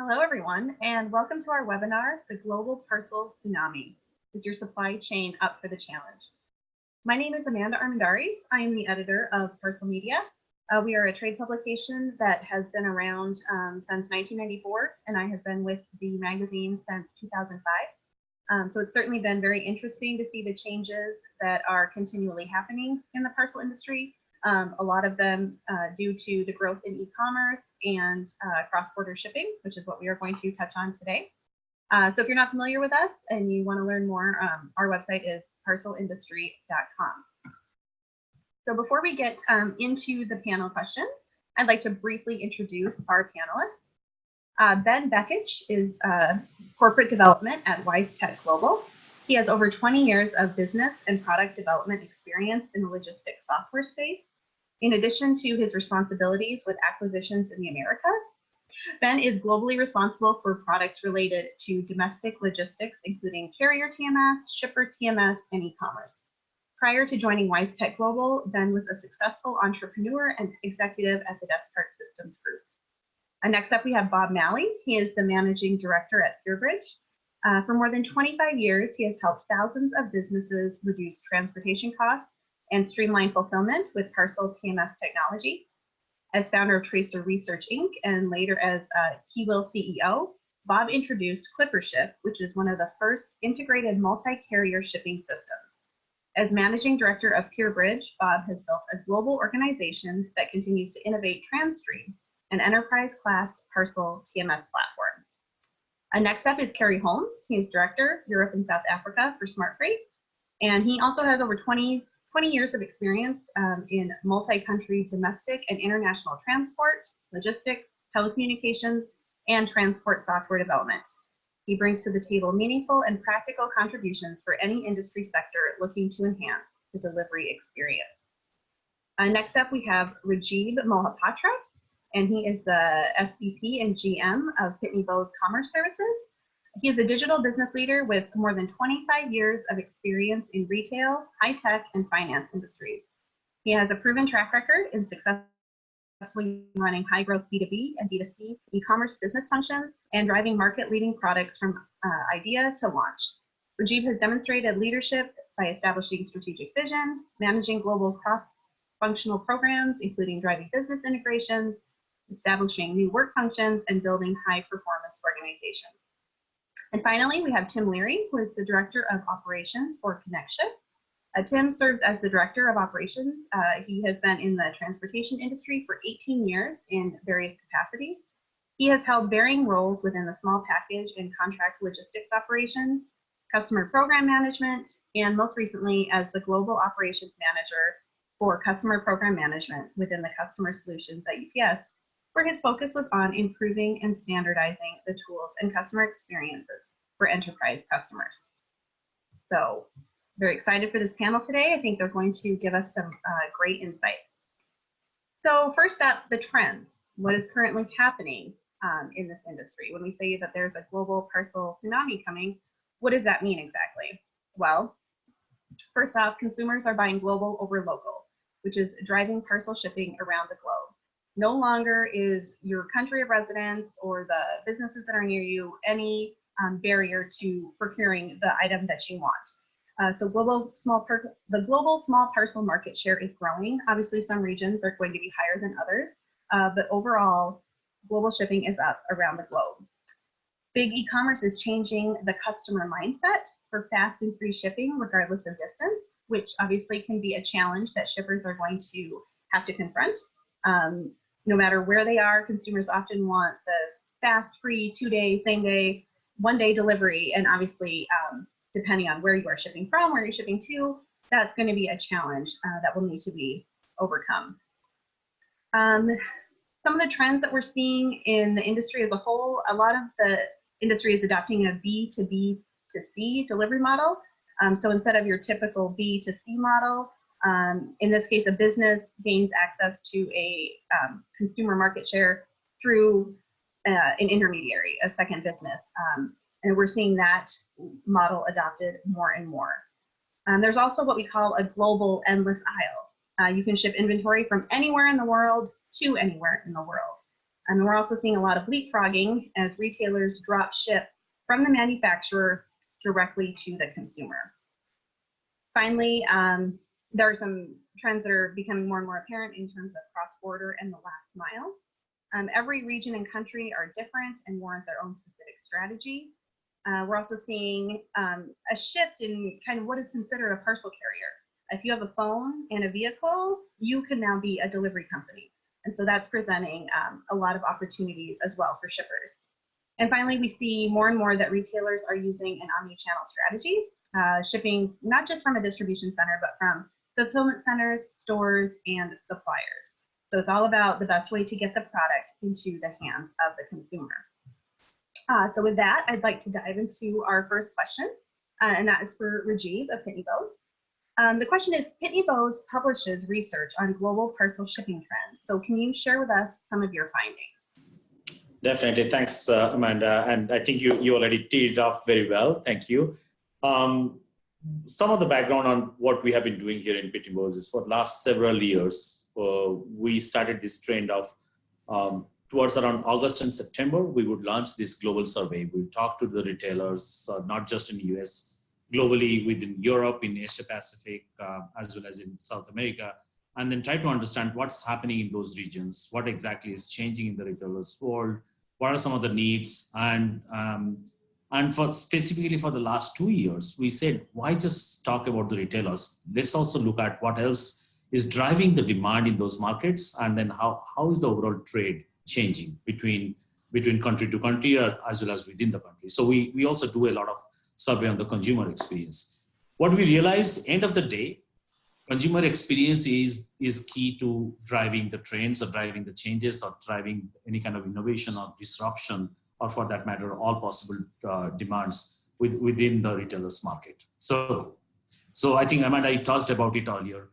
Hello, everyone, and welcome to our webinar, The Global Parcel Tsunami. Is your supply chain up for the challenge? My name is Armendariz. I am the editor of Parcel Media. We are a trade publication that has been around since 1994, and I have been with the magazine since 2005. So it's certainly been very interesting to see the changes that are continually happening in the parcel industry. A lot of them due to the growth in e-commerce and cross-border shipping, which is what we are going to touch on today. So if you're not familiar with us and you want to learn more, our website is parcelindustry.com. So before we get into the panel questions, I'd like to briefly introduce our panelists. Ben Bekich is corporate development at WiseTech Global. He has over 20 years of business and product development experience in the logistics software space. In addition to his responsibilities with acquisitions in the Americas, Ben is globally responsible for products related to domestic logistics, including carrier TMS, shipper TMS, and e-commerce. Prior to joining WiseTech Global, Ben was a successful entrepreneur and executive at the Descartes Systems Group. Next up, we have Bob Malley. He is the managing director at PureBridge. For more than 25 years, he has helped thousands of businesses reduce transportation costs and streamline fulfillment with parcel TMS technology. As founder of Tracer Research Inc. and later as Keywell CEO, Bob introduced ClipperShip, which is one of the first integrated multi-carrier shipping systems. As managing director of PureBridge, Bob has built a global organization that continues to innovate TransStream, an enterprise-class parcel TMS platform. Next up is Kerry Holmes. He is Director, Europe and South Africa for Smart Freight. And he also has over 20 years of experience in multi-country domestic and international transport, logistics, telecommunications, and transport software development. He brings to the table meaningful and practical contributions for any industry sector looking to enhance the delivery experience. Next up, we have Rajiv Mohapatra, and he is the SVP and GM of Pitney Bowes Commerce Services. He is a digital business leader with more than 25 years of experience in retail, high-tech, and finance industries. He has a proven track record in successfully running high-growth B2B and B2C e-commerce business functions and driving market-leading products from idea to launch. Rajiv has demonstrated leadership by establishing strategic vision, managing global cross-functional programs, including driving business integrations, establishing new work functions, and building high-performance organizations. And finally, we have Tim Leary, who is the Director of Operations for ConnectShip. Tim serves as the Director of Operations. He has been in the transportation industry for 18 years in various capacities. He has held varying roles within the small package and contract logistics operations, customer program management, and most recently as the Global Operations Manager for Customer Program Management within the Customer Solutions at UPS, where his focus was on improving and standardizing the tools and customer experiences for enterprise customers. So very excited for this panel today. I think they're going to give us some great insight. So first up, the trends. What is currently happening in this industry? When we say that there's a global parcel tsunami coming, what does that mean exactly? Well, first off, consumers are buying global over local, which is driving parcel shipping around the globe. No longer is your country of residence or the businesses that are near you any barrier to procuring the item that you want. So the global small parcel market share is growing. Obviously, some regions are going to be higher than others, but overall, global shipping is up around the globe. Big e-commerce is changing the customer mindset for fast and free shipping regardless of distance, which obviously can be a challenge that shippers are going to have to confront. No matter where they are, consumers often want the fast, free, 2-day, same day, 1-day delivery. And obviously, depending on where you are shipping from, where you're shipping to, that's going to be a challenge that will need to be overcome. Some of the trends that we're seeing in the industry as a whole, a lot of the industry is adopting a B to B to C delivery model. So instead of your typical B to C model, in this case, a business gains access to a consumer market share through an intermediary, a second business. And we're seeing that model adopted more and more. There's also what we call a global endless aisle. You can ship inventory from anywhere in the world to anywhere in the world. And we're also seeing a lot of leapfrogging as retailers drop ship from the manufacturer directly to the consumer. Finally, there are some trends that are becoming more and more apparent in terms of cross-border and the last mile. Every region and country are different and warrant their own specific strategy. We're also seeing a shift in kind of what is considered a parcel carrier. If you have a phone and a vehicle, you can now be a delivery company. And so that's presenting a lot of opportunities as well for shippers. And finally, we see more and more that retailers are using an omnichannel strategy, shipping not just from a distribution center, but from fulfillment centers, stores, and suppliers. So it's all about the best way to get the product into the hands of the consumer. So with that, I'd like to dive into our first question, and that is for Rajiv of Pitney Bowes. The question is, Pitney Bowes publishes research on global parcel shipping trends. So can you share with us some of your findings? Definitely. Thanks, Amanda. And I think you already teed it off very well. Thank you. Some of the background on what we have been doing here in Pitney Bowes is for the last several years, we started this trend of towards around August and September, we would launch this global survey. We talk to the retailers, not just in the US, globally within Europe, in Asia Pacific, as well as in South America, and then try to understand what's happening in those regions, what exactly is changing in the retailers' world, what are some of the needs, and for specifically for the last 2 years, we said, why just talk about the retailers? Let's also look at what else is driving the demand in those markets, and then how is the overall trade changing between country to country as well as within the country. So we also do a lot of survey on the consumer experience. What we realized, end of the day, consumer experience is key to driving the trends or driving the changes or driving any kind of innovation or disruption, or for that matter, all possible demands within the retailers market. So I think, Amanda, I touched about it earlier.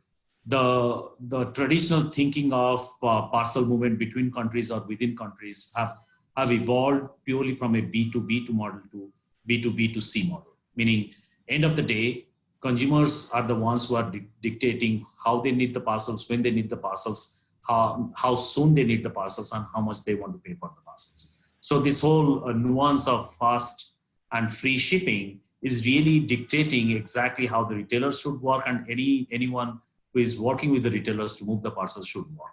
The traditional thinking of parcel movement between countries or within countries have evolved purely from a B2B2 model to B2B2C model, meaning end of the day, consumers are the ones who are dictating how they need the parcels, when they need the parcels, how soon they need the parcels, and how much they want to pay for the parcels. So this whole nuance of fast and free shipping is really dictating exactly how the retailers should work, and anyone who is working with the retailers to move the parcels should work.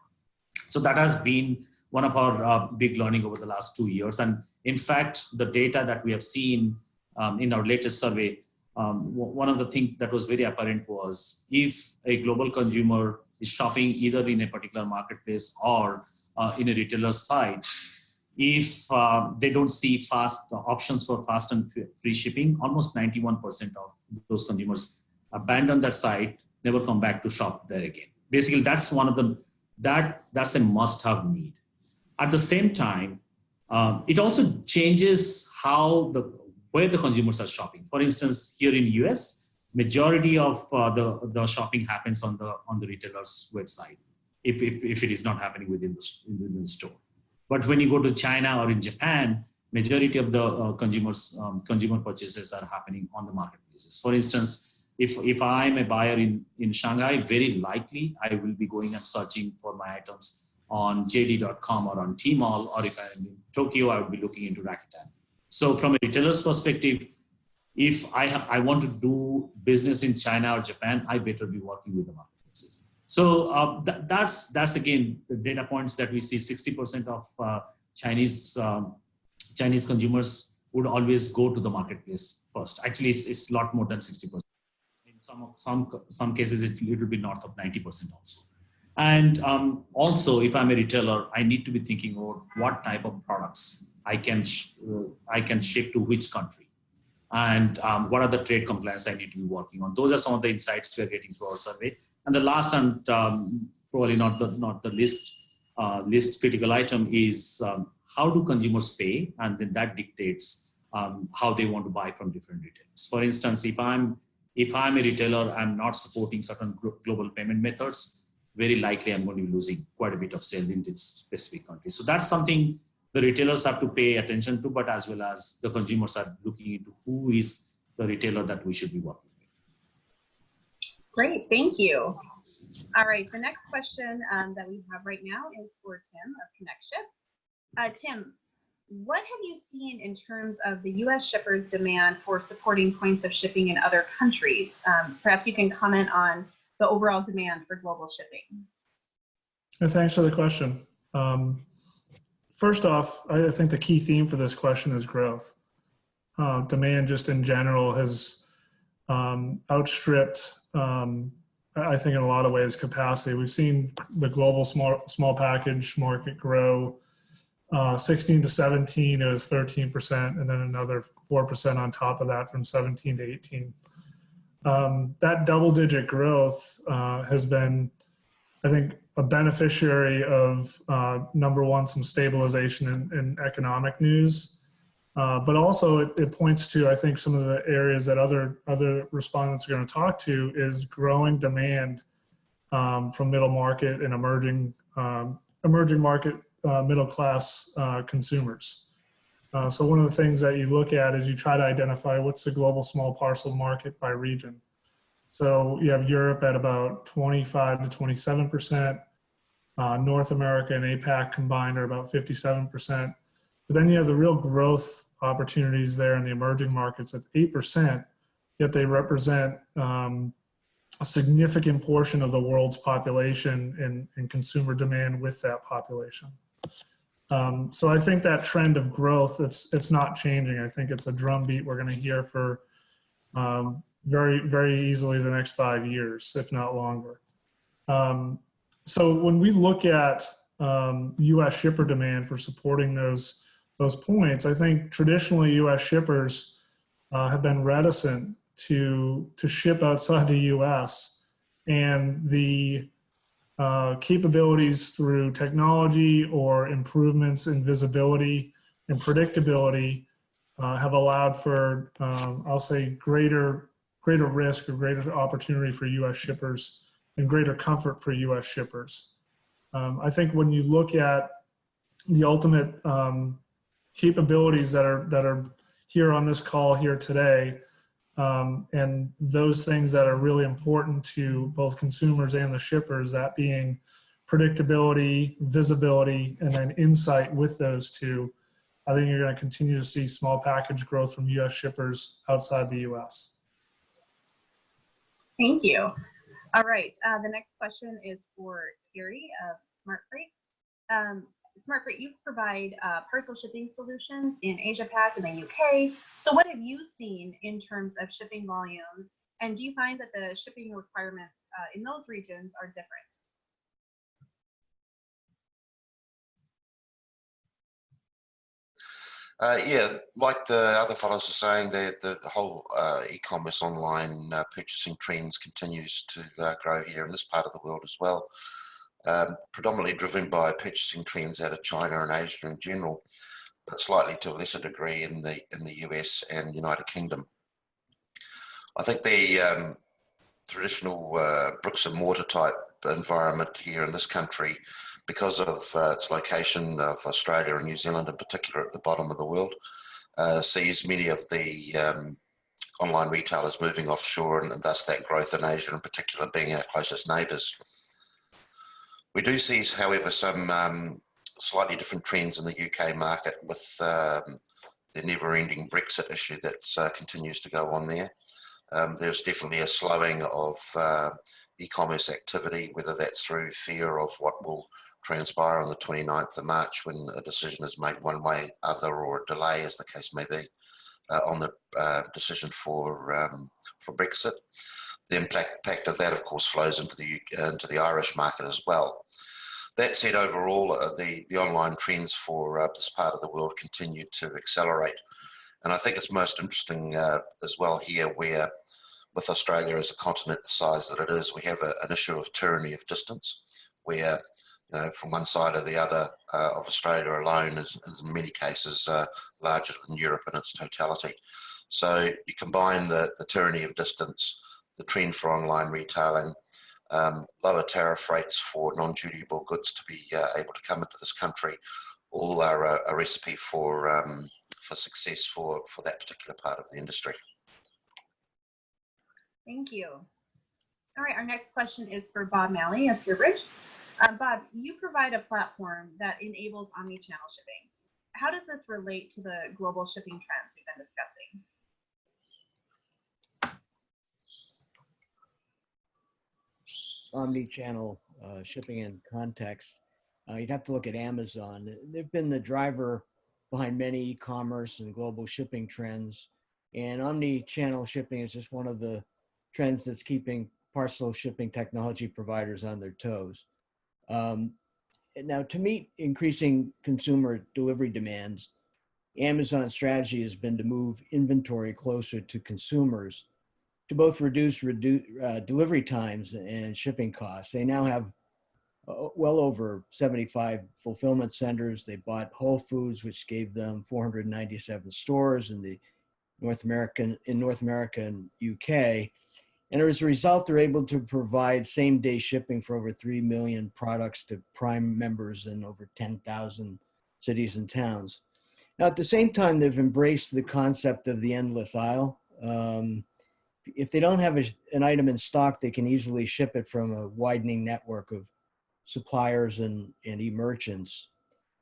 So that has been one of our big learning over the last 2 years. And in fact, the data that we have seen in our latest survey, one of the things that was very apparent was if a global consumer is shopping either in a particular marketplace or in a retailer's site, if they don't see fast options for fast and free shipping, almost 91% of those consumers abandon that site, never come back to shop there again. Basically, that's one of the, that's a must-have need. At the same time, it also changes where the consumers are shopping. For instance, here in US, majority of the shopping happens on the retailer's website, if it is not happening within the store. But when you go to China or in Japan, majority of the consumer purchases are happening on the marketplaces. For instance, if I'm a buyer in Shanghai, very likely I will be going and searching for my items on JD.com or on Tmall, or if I'm in Tokyo, I would be looking into Rakuten. So from a retailer's perspective, if I want to do business in China or Japan, I better be working with the marketplaces. So that's again the data points that we see. 60% of Chinese consumers would always go to the marketplace first. Actually, it's a lot more than 60%. In some cases, it will be north of 90% also. And also, if I'm a retailer, I need to be thinking about what type of products I can ship to which country, and what are the trade compliance I need to be working on. Those are some of the insights we are getting through our survey. And the last and probably not the least critical item is how do consumers pay, and then that dictates how they want to buy from different retailers. For instance, if I'm a retailer, I'm not supporting certain global payment methods, very likely I'm going to be losing quite a bit of sales in this specific country. So that's something the retailers have to pay attention to, but as well as the consumers are looking into who is the retailer that we should be working with. Great, thank you. All right, the next question that we have right now is for Tim of ConnectShip. Tim, what have you seen in terms of the U.S. shippers' demand for supporting points of shipping in other countries? Perhaps you can comment on the overall demand for global shipping. Thanks for the question. First off, I think the key theme for this question is growth. Demand just in general has outstripped, I think in a lot of ways, capacity. We've seen the global small package market grow 16 to 17, it was 13%, and then another 4% on top of that from 17 to 18. That double-digit growth has been, I think, a beneficiary of, number one, some stabilization in economic news, but also it points to, I think, some of the areas that other respondents are going to talk to is growing demand from middle market and emerging market middle class consumers. So one of the things that you look at is you try to identify what's the global small parcel market by region. So you have Europe at about 25 to 27%. North America and APAC combined are about 57%. But then you have the real growth opportunities there in the emerging markets at 8%, yet they represent a significant portion of the world's population and consumer demand with that population. So I think that trend of growth, it's not changing. I think it's a drumbeat we're going to hear for very, very easily the next 5 years, if not longer. So when we look at U.S. shipper demand for supporting those points, I think traditionally U.S. shippers have been reticent to ship outside the U.S. and the capabilities through technology or improvements in visibility and predictability have allowed for, I'll say, greater risk or greater opportunity for U.S. shippers and greater comfort for U.S. shippers. I think when you look at the ultimate capabilities that are here on this call here today, and those things that are really important to both consumers and the shippers, that being predictability, visibility, and then insight with those two, I think you're going to continue to see small package growth from U.S. shippers outside the U.S. Thank you. All right, the next question is for Carrie of Smart Freight. Smart Freight, you provide parcel shipping solutions in Asia Pac and the UK. So what have you seen in terms of shipping volumes? And do you find that the shipping requirements in those regions are different? Yeah, like the other fellows are saying, the whole e-commerce online purchasing trends continues to grow here in this part of the world as well. Predominantly driven by purchasing trends out of China and Asia in general, but slightly to a lesser degree in the US and United Kingdom. I think the traditional bricks and mortar type environment here in this country, because of its location of Australia and New Zealand in particular at the bottom of the world, sees many of the online retailers moving offshore, and thus that growth in Asia in particular being our closest neighbours. We do see, however, some slightly different trends in the UK market with the never-ending Brexit issue that continues to go on there. There's definitely a slowing of e-commerce activity, whether that's through fear of what will transpire on the 29th of March when a decision is made one way, other, or a delay, as the case may be, on the decision for Brexit. The impact of that, of course, flows into the Irish market as well. That said, overall, the online trends for this part of the world continue to accelerate. And I think it's most interesting as well here, where with Australia as a continent the size that it is, we have an issue of tyranny of distance, where from one side or the other of Australia alone is in many cases larger than Europe in its totality. So you combine the tyranny of distance, the trend for online retailing, lower tariff rates for non-dutiable goods to be able to come into this country, all are a recipe for success for that particular part of the industry. Thank you. All right, our next question is for Bob Malley of PureBridge. Bob, you provide a platform that enables omnichannel shipping. How does this relate to the global shipping trends we've been discussing? Omnichannel shipping in context, you'd have to look at Amazon. They've been the driver behind many e-commerce and global shipping trends. And omnichannel shipping is just one of the trends that's keeping parcel shipping technology providers on their toes. Now, to meet increasing consumer delivery demands, Amazon's strategy has been to move inventory closer to consumers to both reduce delivery times and shipping costs. They now have well over 75 fulfillment centers. They bought Whole Foods, which gave them 497 stores in North America and UK. And as a result, they're able to provide same-day shipping for over 3 million products to Prime members in over 10,000 cities and towns. Now, at the same time, they've embraced the concept of the endless aisle. If they don't have an item in stock, they can easily ship it from a widening network of suppliers and e-merchants.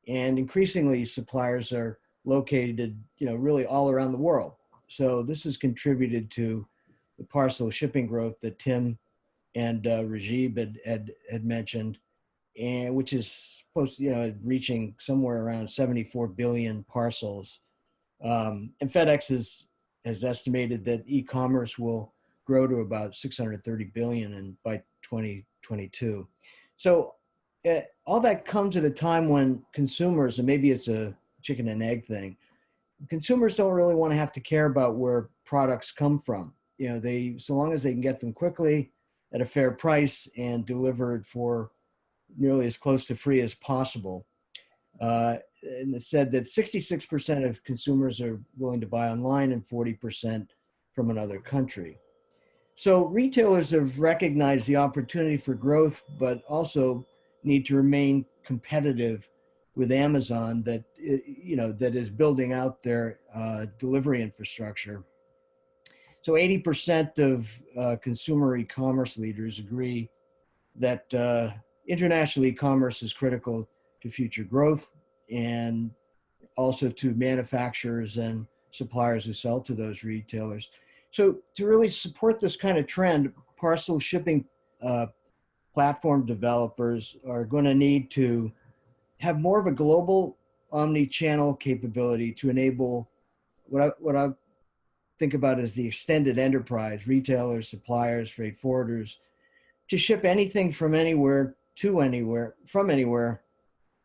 And increasingly, suppliers are located, really all around the world. So this has contributed to the parcel shipping growth that Tim and Rajiv had mentioned, and which is supposed to, reaching somewhere around 74 billion parcels. And FedEx has estimated that e-commerce will grow to about 630 billion by 2022. So all that comes at a time when consumers, and maybe it's a chicken and egg thing, consumers don't really want to have to care about where products come from. So long as they can get them quickly at a fair price and delivered for nearly as close to free as possible. And it said that 66% of consumers are willing to buy online and 40% from another country. So retailers have recognized the opportunity for growth, but also need to remain competitive with Amazon that is building out their delivery infrastructure. So 80% of consumer e-commerce leaders agree that international e-commerce is critical to future growth and also to manufacturers and suppliers who sell to those retailers. So to really support this kind of trend, parcel shipping platform developers are going to need to have more of a global omni-channel capability to enable what I think about as the extended enterprise, retailers, suppliers, freight forwarders, to ship anything from anywhere to anywhere, from anywhere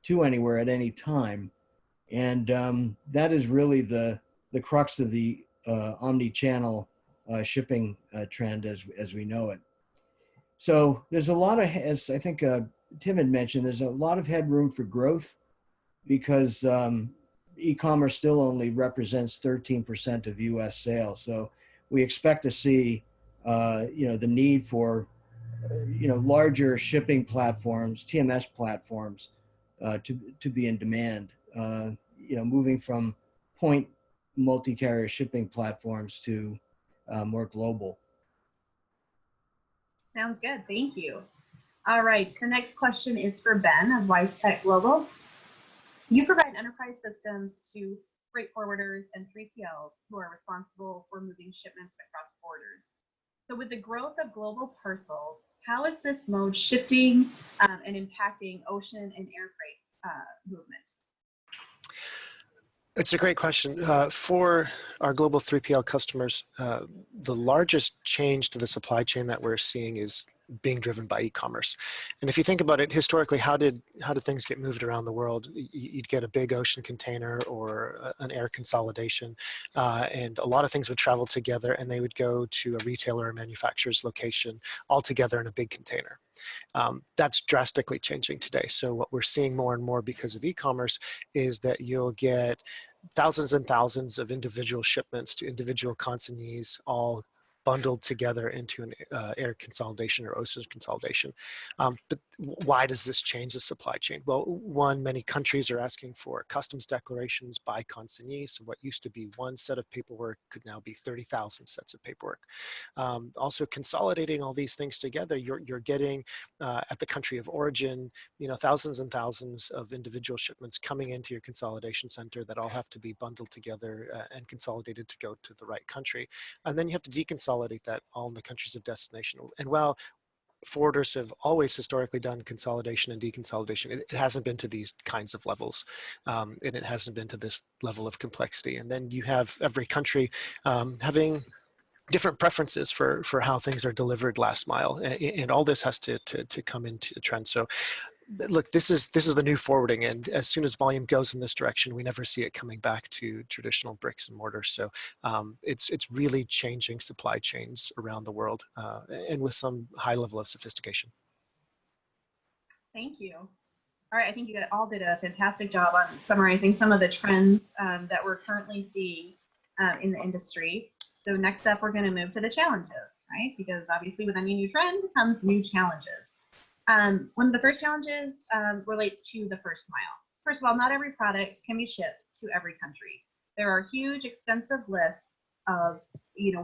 to anywhere at any time. And that is really the crux of the omni-channel shipping trend as we know it. So there's a lot of, as I think Tim had mentioned, there's a lot of headroom for growth because e-commerce still only represents 13% of U.S. sales. So we expect to see, the need for, larger shipping platforms, TMS platforms, to be in demand. Moving from point multi-carrier shipping platforms to more global. Sounds good. Thank you. All right. The next question is for Ben of WiseTech Global. You provide enterprise systems to freight forwarders and 3PLs who are responsible for moving shipments across borders. So with the growth of global parcels, how is this mode shifting and impacting ocean and air freight movement? It's a great question. For our global 3PL customers, the largest change to the supply chain that we're seeing is being driven by e-commerce. And if you think about it, historically, how did things get moved around the world? You'd get a big ocean container or an air consolidation, and a lot of things would travel together and they would go to a retailer or manufacturer's location all together in a big container. That's drastically changing today. So what we're seeing more and more because of e-commerce is that you'll get thousands and thousands of individual shipments to individual consignees all bundled together into an air consolidation or ocean consolidation. But why does this change the supply chain? Well, one, many countries are asking for customs declarations by consignee. So what used to be one set of paperwork could now be 30,000 sets of paperwork. Also consolidating all these things together, you're getting at the country of origin, thousands and thousands of individual shipments coming into your consolidation center that all have to be bundled together and consolidated to go to the right country. And then you have to deconsolidate that all in the countries of destination. And while forwarders have always historically done consolidation and deconsolidation, it hasn't been to these kinds of levels, and it hasn't been to this level of complexity. And then you have every country having different preferences for how things are delivered last mile, and all this has to come into a trend. So look, this is the new forwarding, and as soon as volume goes in this direction, we never see it coming back to traditional bricks and mortar. So it's really changing supply chains around the world, and with some high level of sophistication. Thank you. All right, I think you all did a fantastic job on summarizing some of the trends that we're currently seeing in the industry. So next up, we're going to move to the challenges, right? Because obviously with any new trend comes new challenges. One of the first challenges relates to the first mile. First of all, not every product can be shipped to every country. There are huge, extensive lists of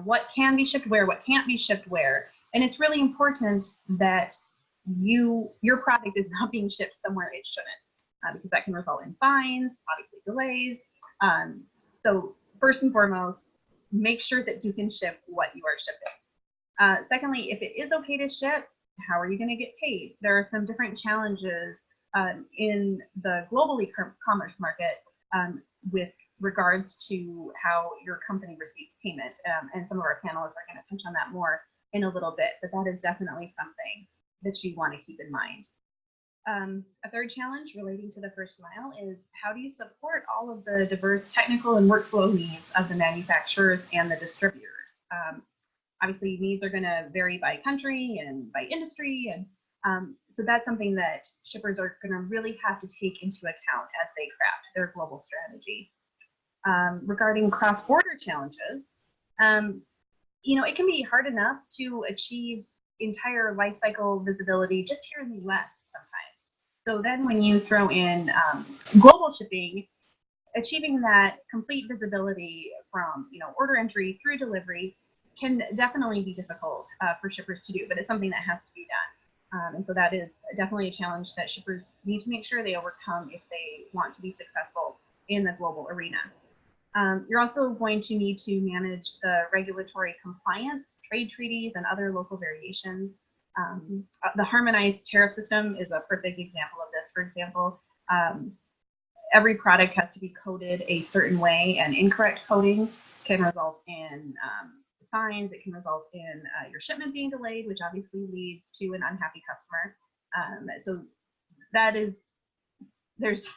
what can be shipped where, what can't be shipped where, and it's really important that your product is not being shipped somewhere it shouldn't, because that can result in fines, obviously delays. So first and foremost, make sure that you can ship what you are shipping. Secondly, if it is okay to ship, how are you going to get paid? There are some different challenges in the global e-commerce market with regards to how your company receives payment. And some of our panelists are going to touch on that more in a little bit, but that is definitely something that you want to keep in mind. A third challenge relating to the first mile is how do you support all of the diverse technical and workflow needs of the manufacturers and the distributors? Obviously, needs are going to vary by country and by industry, and so that's something that shippers are going to really have to take into account as they craft their global strategy. Regarding cross-border challenges, it can be hard enough to achieve entire life cycle visibility just here in the US sometimes. So then when you throw in global shipping, achieving that complete visibility from order entry through delivery can definitely be difficult for shippers to do, but it's something that has to be done. And so that is definitely a challenge that shippers need to make sure they overcome if they want to be successful in the global arena. You're also going to need to manage the regulatory compliance, trade treaties, and other local variations. The harmonized tariff system is a perfect example of this. For example, every product has to be coded a certain way, and incorrect coding can result in fines. It can result in your shipment being delayed, which obviously leads to an unhappy customer. So there's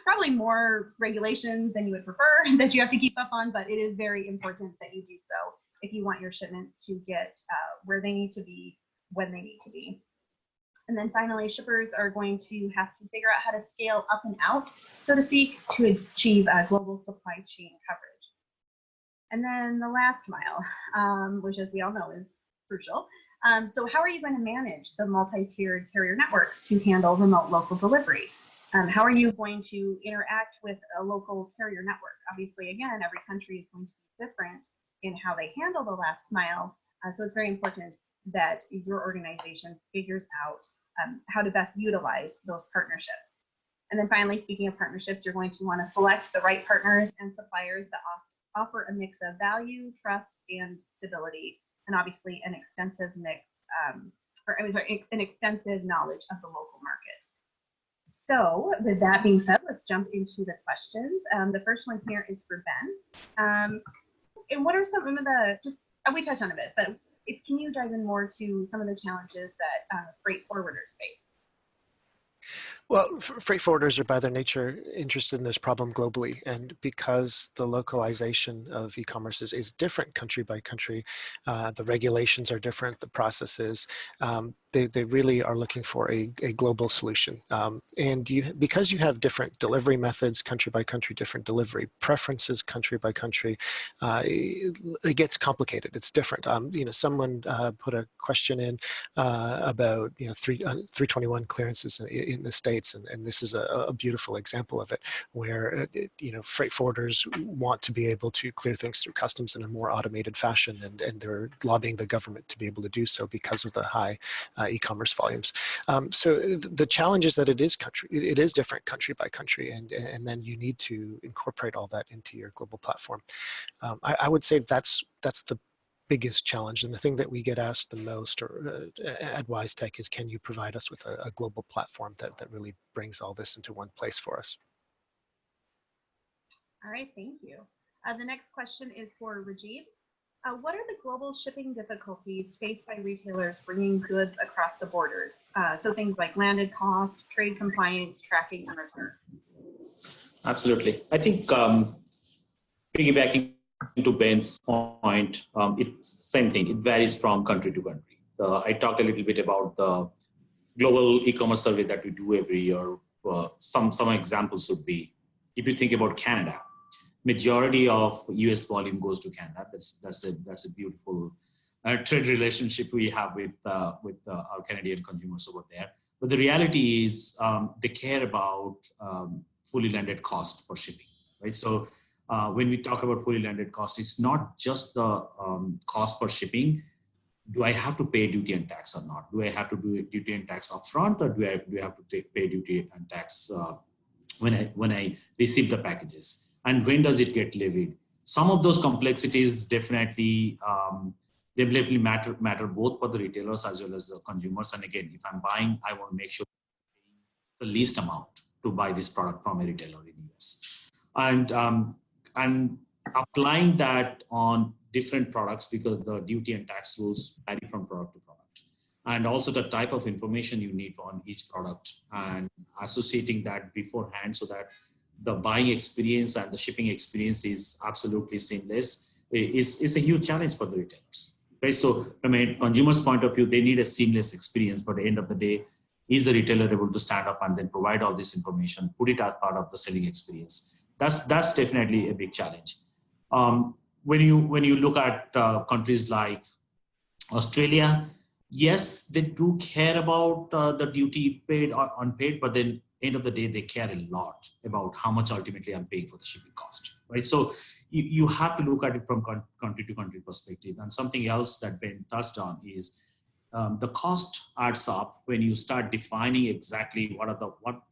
probably more regulations than you would prefer that you have to keep up on, but it is very important that you do so if you want your shipments to get where they need to be when they need to be. And then finally, shippers are going to have to figure out how to scale up and out, so to speak, to achieve global supply chain coverage. And then the last mile, which as we all know is crucial. So how are you going to manage the multi-tiered carrier networks to handle remote local delivery? How are you going to interact with a local carrier network? Obviously, again, every country is going to be different in how they handle the last mile. So it's very important that your organization figures out how to best utilize those partnerships. And then finally, speaking of partnerships, you're going to want to select the right partners and suppliers that offer a mix of value, trust, and stability, and obviously an extensive an extensive knowledge of the local market. So with that being said, let's jump into the questions. The first one here is for Ben. And what are some of the, we touched on a bit, but can you dive in more to some of the challenges that freight forwarders face? Well, freight forwarders are by their nature interested in this problem globally, and because the localization of e-commerce is different country by country, the regulations are different, the processes, they really are looking for a global solution. And because you have different delivery methods, country by country, different delivery preferences, country by country, it gets complicated. It's different. Someone put a question in about 321 clearances in the States, and this is a beautiful example of it, where freight forwarders want to be able to clear things through customs in a more automated fashion, and they're lobbying the government to be able to do so because of the high e-commerce volumes. So the challenge is that it is different country by country, and then you need to incorporate all that into your global platform. I would say that's the biggest challenge, and the thing that we get asked the most at WiseTech is, can you provide us with a global platform that really brings all this into one place for us? All right, thank you. The next question is for Rajiv. What are the global shipping difficulties faced by retailers bringing goods across the borders? So things like landed cost, trade compliance, tracking, and return. Absolutely. I think piggybacking to Ben's point, it's same thing. It varies from country to country. I talked a little bit about the global e-commerce survey that we do every year. Some examples would be, if you think about Canada, majority of US volume goes to Canada. That's a beautiful trade relationship we have with our Canadian consumers over there. But the reality is they care about fully landed cost for shipping, right? So when we talk about fully landed cost, it's not just the cost per shipping. Do I have to pay duty and tax or not? Do I have to do duty and tax upfront, or do I have to pay duty and tax when I receive the packages? And when does it get levied? Some of those complexities definitely matter both for the retailers as well as the consumers. And again, if I'm buying, I want to make sure the least amount to buy this product from a retailer in the US. And applying that on different products, because the duty and tax rules vary from product to product. And also the type of information you need on each product, and associating that beforehand so that the buying experience and the shipping experience is absolutely seamless is a huge challenge for the retailers. Right? So from a consumer's point of view, they need a seamless experience, but at the end of the day, is the retailer able to stand up and then provide all this information, put it as part of the selling experience? That's definitely a big challenge. When you look at countries like Australia, yes, they do care about the duty paid or unpaid, but then end of the day, they care a lot about how much ultimately I'm paying for the shipping cost, right? So you have to look at it from country to country perspective. And something else that Ben touched on is the cost adds up when you start defining exactly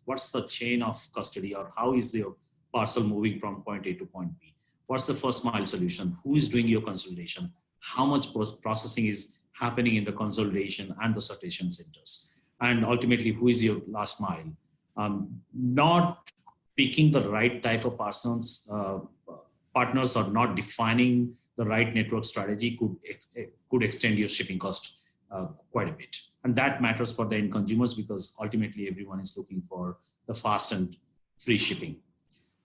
what's the chain of custody, or how is your parcel moving from point A to point B. What's the first mile solution? Who is doing your consolidation? How much processing is happening in the consolidation and the sortation centers? And ultimately, who is your last mile? Not picking the right type of partners or not defining the right network strategy could extend your shipping cost quite a bit. And that matters for the end consumers, because ultimately everyone is looking for the fast and free shipping.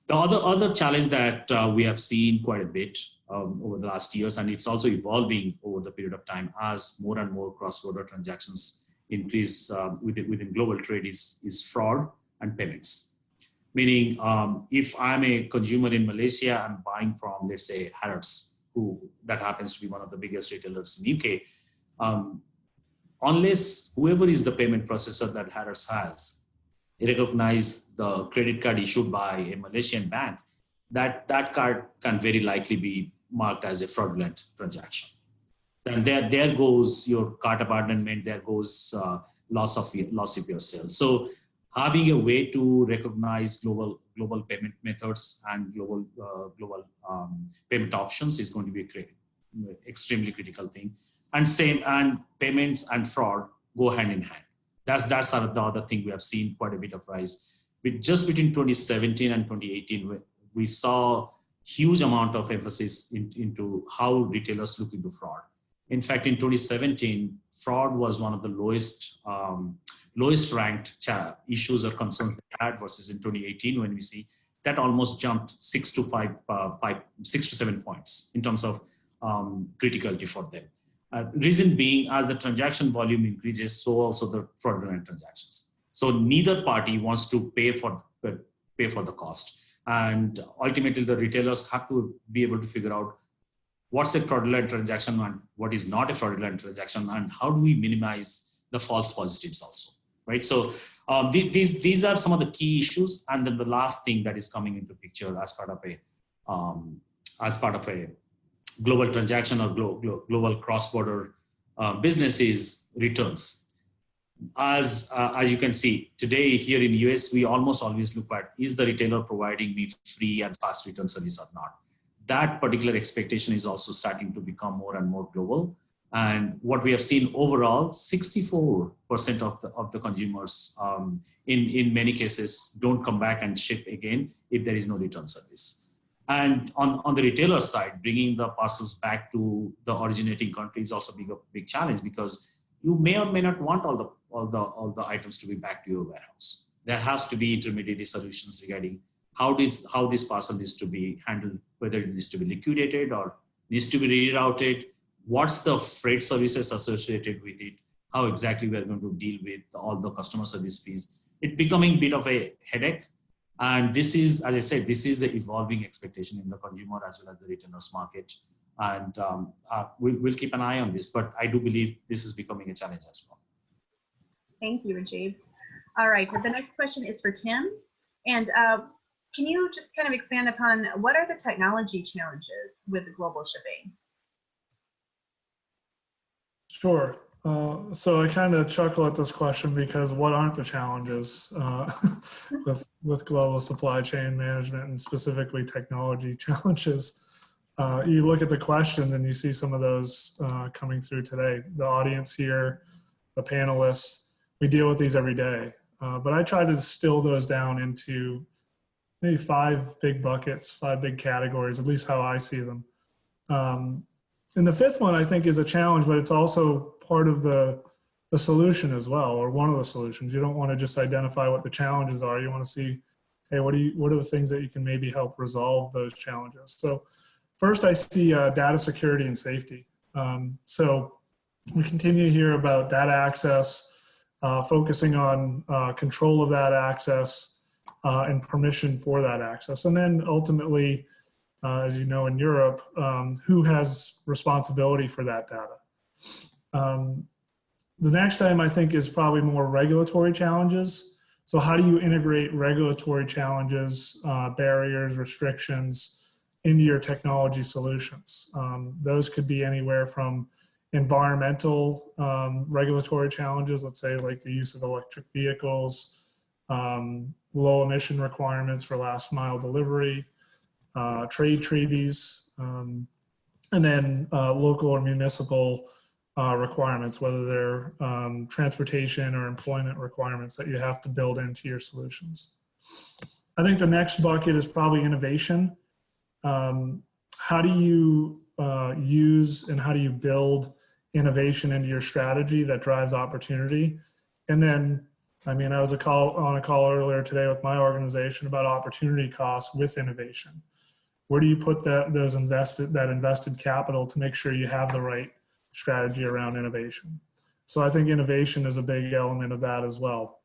The other challenge that we have seen quite a bit over the last years, and it's also evolving over the period of time as more and more cross-border transactions increase within global trade, is fraud and payments. Meaning, if I'm a consumer in Malaysia, I'm buying from, let's say, Harrods, that happens to be one of the biggest retailers in UK. Unless whoever is the payment processor that Harrods has recognize the credit card issued by a Malaysian bank, that card can very likely be marked as a fraudulent transaction. Then there goes your cart abandonment, there goes loss of your sales. So having a way to recognize global payment methods and global payment options is going to be a extremely critical thing. And payments and fraud go hand in hand. That's the other thing we have seen quite a bit of rise. Just between 2017 and 2018, we saw huge amount of emphasis into how retailers look into fraud. In fact, in 2017, fraud was one of the lowest ranked issues or concerns they had, versus in 2018, when we see that almost jumped 6 to 7 points in terms of criticality for them. Reason being, as the transaction volume increases, so also the fraudulent transactions. So neither party wants to pay for the cost. And ultimately, the retailers have to be able to figure out what's a fraudulent transaction and what is not a fraudulent transaction, and how do we minimize the false positives also, right? So these are some of the key issues. And then the last thing that is coming into picture as part of a global transaction or global cross-border business is returns. As you can see today here in the US, we almost always look at, is the retailer providing me free and fast return service or not? That particular expectation is also starting to become more and more global. And what we have seen overall, 64% of the consumers in many cases don't come back and ship again if there is no return service. And on the retailer side, bringing the parcels back to the originating country is also a big challenge, because you may or may not want all the items to be back to your warehouse. There has to be intermediary solutions regarding how this parcel needs to be handled, whether it needs to be liquidated or needs to be rerouted. What's the freight services associated with it? How exactly we are going to deal with all the customer service fees? It's becoming a bit of a headache. And this is, as I said, this is the evolving expectation in the consumer as well as the retailers market. And we'll keep an eye on this, but I do believe this is becoming a challenge as well. Thank you, Rajiv. All right, the next question is for Tim. And can you just kind of expand upon what are the technology challenges with global shipping? Sure. So I kind of chuckle at this question because what aren't the challenges with global supply chain management, and specifically technology challenges? You look at the questions and you see some of those coming through today. The audience here, the panelists, we deal with these every day. But I try to distill those down into maybe 5 big buckets, 5 big categories, at least how I see them. And the 5th one I think is a challenge, but it's also part of the solution as well, or one of the solutions. You don't want to just identify what the challenges are. You want to see, hey, what are the things that you can maybe help resolve those challenges? So first I see data security and safety. So we continue to hear about data access, focusing on control of that access and permission for that access. And then ultimately, as you know, in Europe, who has responsibility for that data? The next item I think is probably more regulatory challenges. So how do you integrate regulatory challenges, barriers, restrictions into your technology solutions? Those could be anywhere from environmental regulatory challenges, let's say like the use of electric vehicles, low emission requirements for last mile delivery, trade treaties, and then local or municipal requirements, whether they're transportation or employment requirements that you have to build into your solutions. I think the next bucket is probably innovation. How do you use and how do you build innovation into your strategy that drives opportunity? And then, I mean, I was on a call earlier today with my organization about opportunity costs with innovation. Where do you put that invested capital to make sure you have the right strategy around innovation? So I think innovation is a big element of that as well.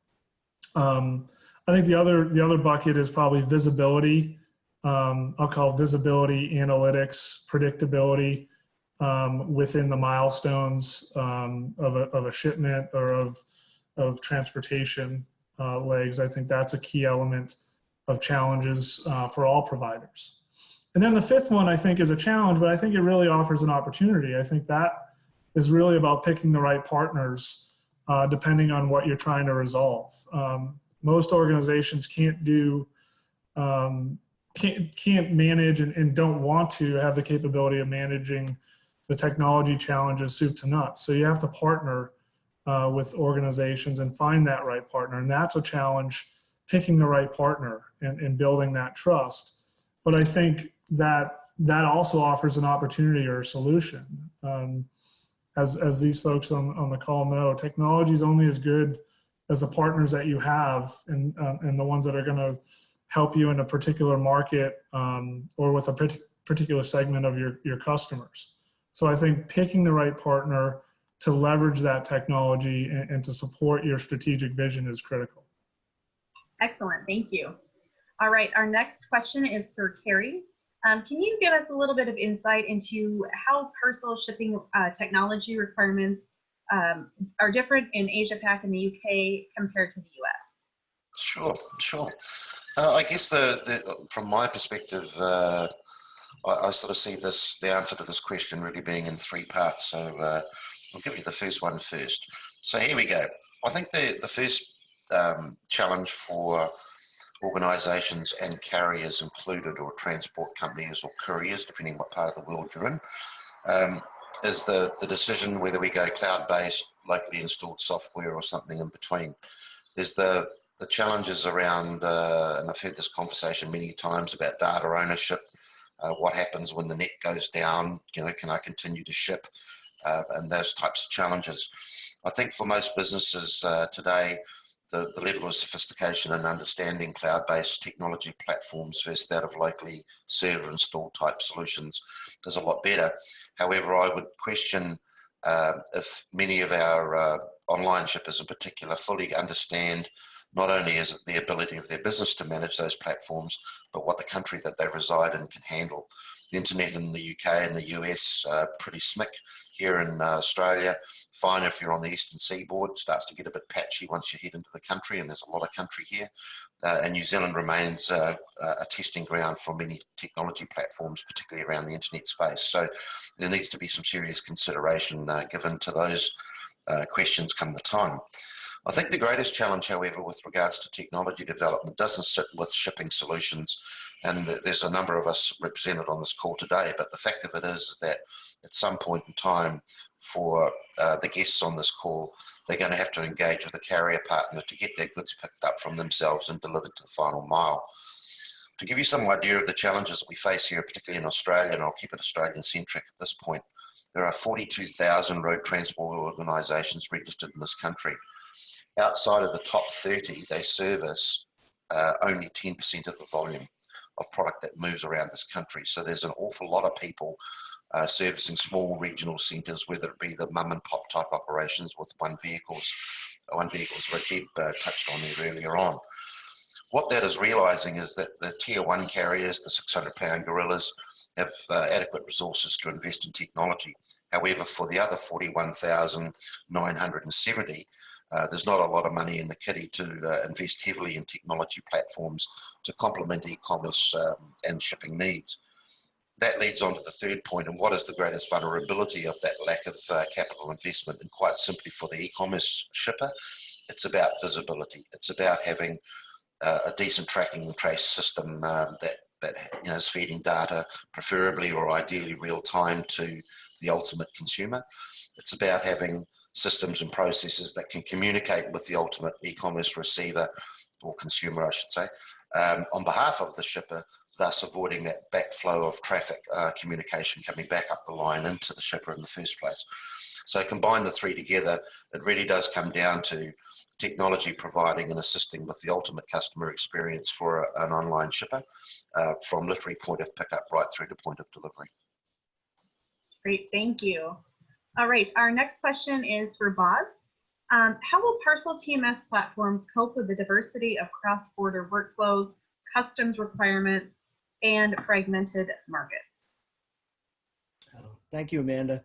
I think the other bucket is probably visibility. I'll call visibility, analytics, predictability within the milestones of a shipment or of transportation legs. I think that's a key element of challenges for all providers. And then the 5th one I think is a challenge, but I think it really offers an opportunity. I think that is really about picking the right partners depending on what you're trying to resolve. Most organizations can't manage and don't want to have the capability of managing the technology challenges soup to nuts. So you have to partner with organizations and find that right partner. And that's a challenge, picking the right partner and building that trust. But I think that also offers an opportunity or a solution. As these folks on the call know, technology is only as good as the partners that you have and the ones that are going to help you in a particular market or with a particular segment of your customers. So I think picking the right partner to leverage that technology and to support your strategic vision is critical. Excellent, thank you. All right, our next question is for Carrie. Can you give us a little bit of insight into how parcel shipping technology requirements are different in Asia Pac and the UK compared to the US? Sure, sure. I guess from my perspective, I sort of see the answer to this question really being in three parts. So I'll give you the first one first. So here we go. I think the first challenge for organisations and carriers included, or transport companies or couriers, depending what part of the world you're in, is the decision whether we go cloud-based, locally installed software, or something in between. There's the challenges around, and I've had this conversation many times about data ownership. What happens when the net goes down? Can I continue to ship? And those types of challenges. I think for most businesses today, the level of sophistication and understanding cloud-based technology platforms versus that of locally server installed type solutions is a lot better. However, I would question if many of our online shippers in particular fully understand not only is it the ability of their business to manage those platforms, but what the country that they reside in can handle. The internet in the UK and the US pretty slick. Here in Australia, fine if you're on the eastern seaboard, it starts to get a bit patchy once you head into the country, and there's a lot of country here. And New Zealand remains a testing ground for many technology platforms, particularly around the internet space. So there needs to be some serious consideration given to those questions come the time. I think the greatest challenge, however, with regards to technology development doesn't sit with shipping solutions, and there's a number of us represented on this call today, but the fact of it is that at some point in time for the guests on this call, they're going to have to engage with a carrier partner to get their goods picked up from themselves and delivered to the final mile. To give you some idea of the challenges that we face here, particularly in Australia, and I'll keep it Australian-centric at this point, there are 42,000 road transport organisations registered in this country. Outside of the top 30, they service only 10% of the volume of product that moves around this country. So there's an awful lot of people servicing small regional centres, whether it be the mum and pop type operations with one vehicles that Jeb touched on there earlier on. What that is realising is that the tier one carriers, the 600-pound gorillas, have adequate resources to invest in technology. However, for the other 41,970, there's not a lot of money in the kitty to invest heavily in technology platforms to complement e-commerce and shipping needs. That leads on to the third point, and what is the greatest vulnerability of that lack of capital investment? And quite simply for the e-commerce shipper, it's about visibility. It's about having a decent tracking and trace system that is feeding data, preferably or ideally real time, to the ultimate consumer. It's about having systems and processes that can communicate with the ultimate e-commerce receiver or consumer, I should say, on behalf of the shipper, thus avoiding that backflow of traffic communication coming back up the line into the shipper in the first place. So combine the three together, it really does come down to technology providing and assisting with the ultimate customer experience for an online shipper, from literally point of pickup right through to point of delivery. Great, thank you. All right, our next question is for Bob. How will parcel TMS platforms cope with the diversity of cross-border workflows, customs requirements, and fragmented markets? Thank you, Amanda.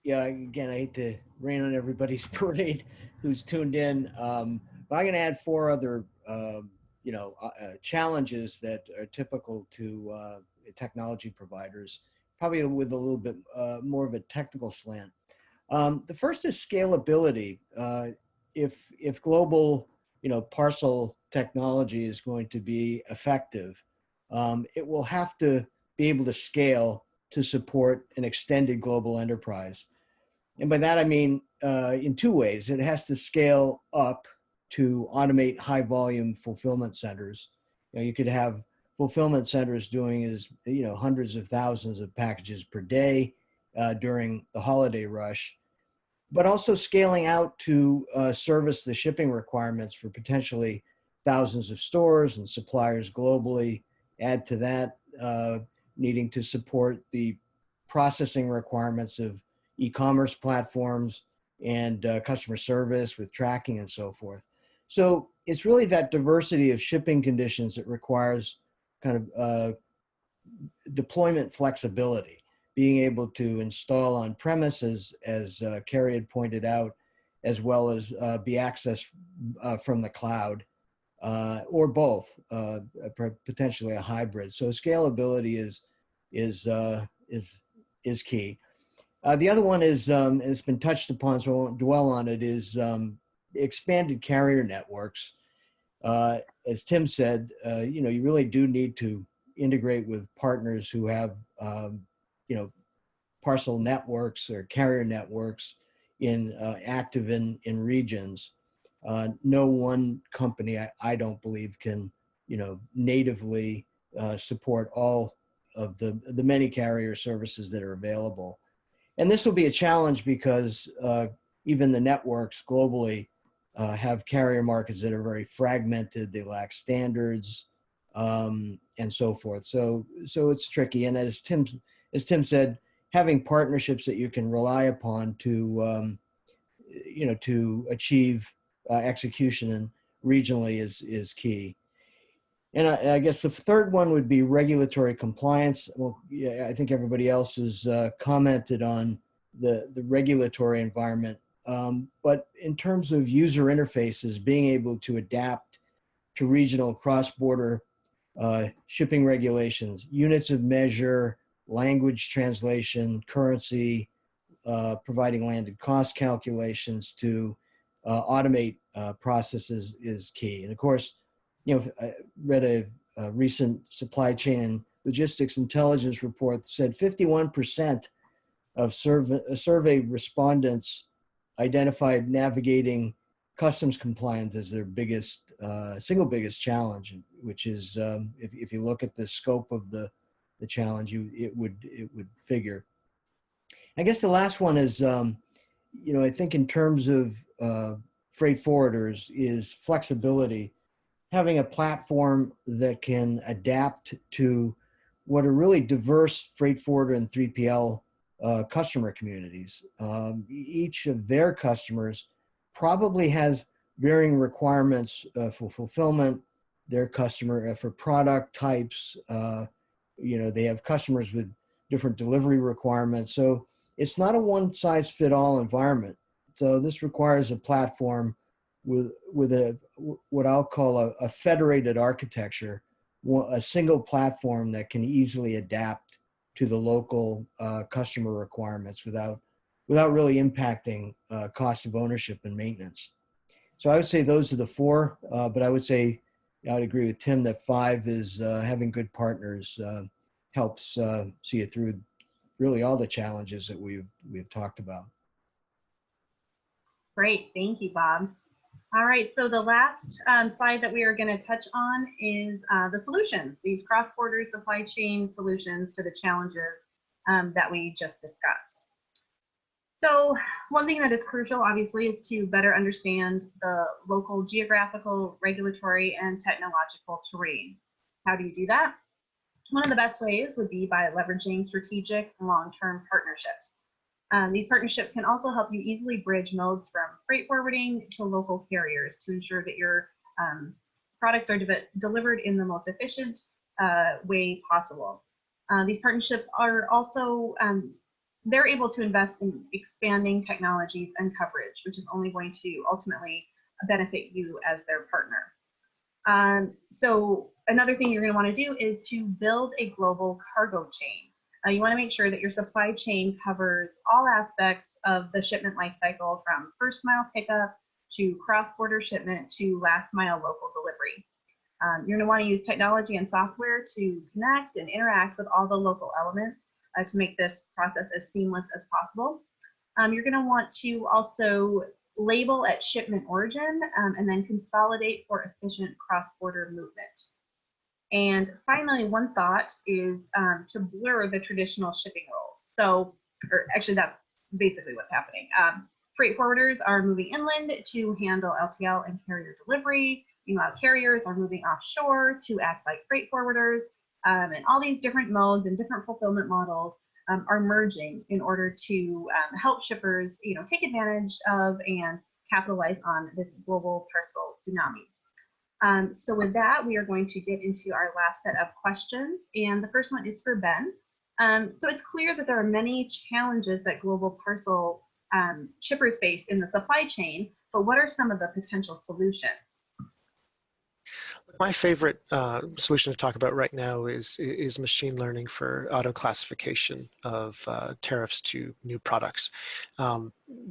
Yeah, again, I hate to rain on everybody's parade who's tuned in, but I'm going to add four other, challenges that are typical to technology providers, probably with a little bit more of a technical slant. The first is scalability. If global, parcel technology is going to be effective, it will have to be able to scale to support an extended global enterprise. And by that, I mean, in two ways. It has to scale up to automate high volume fulfillment centers. You could have fulfillment centers doing hundreds of thousands of packages per day during the holiday rush, but also scaling out to service the shipping requirements for potentially thousands of stores and suppliers globally. Add to that needing to support the processing requirements of e-commerce platforms and customer service with tracking and so forth. So it's really that diversity of shipping conditions that requires kind of deployment flexibility, being able to install on premises, as Carrie had pointed out, as well as be accessed from the cloud, or both, potentially a hybrid. So scalability is key. The other one is, and it's been touched upon, so I won't dwell on it, is expanded carrier networks. As Tim said, you really do need to integrate with partners who have, parcel networks or carrier networks active in regions. No one company, I don't believe, can, natively support all of the many carrier services that are available. And this will be a challenge because even the networks globally have carrier markets that are very fragmented. They lack standards and so forth. So it's tricky. And as Tim said, having partnerships that you can rely upon to to achieve execution and regionally is key. And I guess the third one would be regulatory compliance. Well, yeah, I think everybody else has commented on the regulatory environment. But in terms of user interfaces, being able to adapt to regional cross-border shipping regulations, units of measure, language translation, currency, providing landed cost calculations to automate processes is key. And of course, I read a recent supply chain and logistics intelligence report that said 51% of survey respondents identified navigating customs compliance as their single biggest challenge, which is, if you look at the scope of the challenge, it would figure. I guess the last one is, I think in terms of freight forwarders is flexibility. Having a platform that can adapt to what are really diverse freight forwarder and 3PL customer communities. Each of their customers probably has varying requirements for fulfillment, their customer for product types. They have customers with different delivery requirements. So it's not a one-size-fit-all environment. So this requires a platform with what I'll call a federated architecture, a single platform that can easily adapt to the local customer requirements without really impacting cost of ownership and maintenance. So I would say those are the four, but I would say I'd agree with Tim that 5 is having good partners helps see it through really all the challenges that we've talked about. Great, thank you, Bob. All right, so the last slide that we are going to touch on is the solutions, these cross-border supply chain solutions to the challenges that we just discussed. So one thing that is crucial, obviously, is to better understand the local geographical, regulatory, and technological terrain. How do you do that? One of the best ways would be by leveraging strategic long-term partnerships. These partnerships can also help you easily bridge modes from freight forwarding to local carriers to ensure that your products are delivered in the most efficient way possible. These partnerships are also, they're able to invest in expanding technologies and coverage, which is only going to ultimately benefit you as their partner. So another thing you're going to want to do is to build a global cargo chain. You want to make sure that your supply chain covers all aspects of the shipment lifecycle, from first mile pickup to cross-border shipment to last mile local delivery. You're going to want to use technology and software to connect and interact with all the local elements to make this process as seamless as possible. You're going to want to also label at shipment origin and then consolidate for efficient cross-border movement. And finally, one thought is to blur the traditional shipping roles. So, or actually that's basically what's happening. Freight forwarders are moving inland to handle LTL and carrier delivery. Meanwhile, carriers are moving offshore to act like freight forwarders. And all these different modes and different fulfillment models are merging in order to help shippers, take advantage of and capitalize on this global parcel tsunami. So with that, we are going to get into our last set of questions. And the first one is for Ben. So it's clear that there are many challenges that global parcel shippers face in the supply chain, but what are some of the potential solutions? My favorite solution to talk about right now is machine learning for auto classification of tariffs to new products.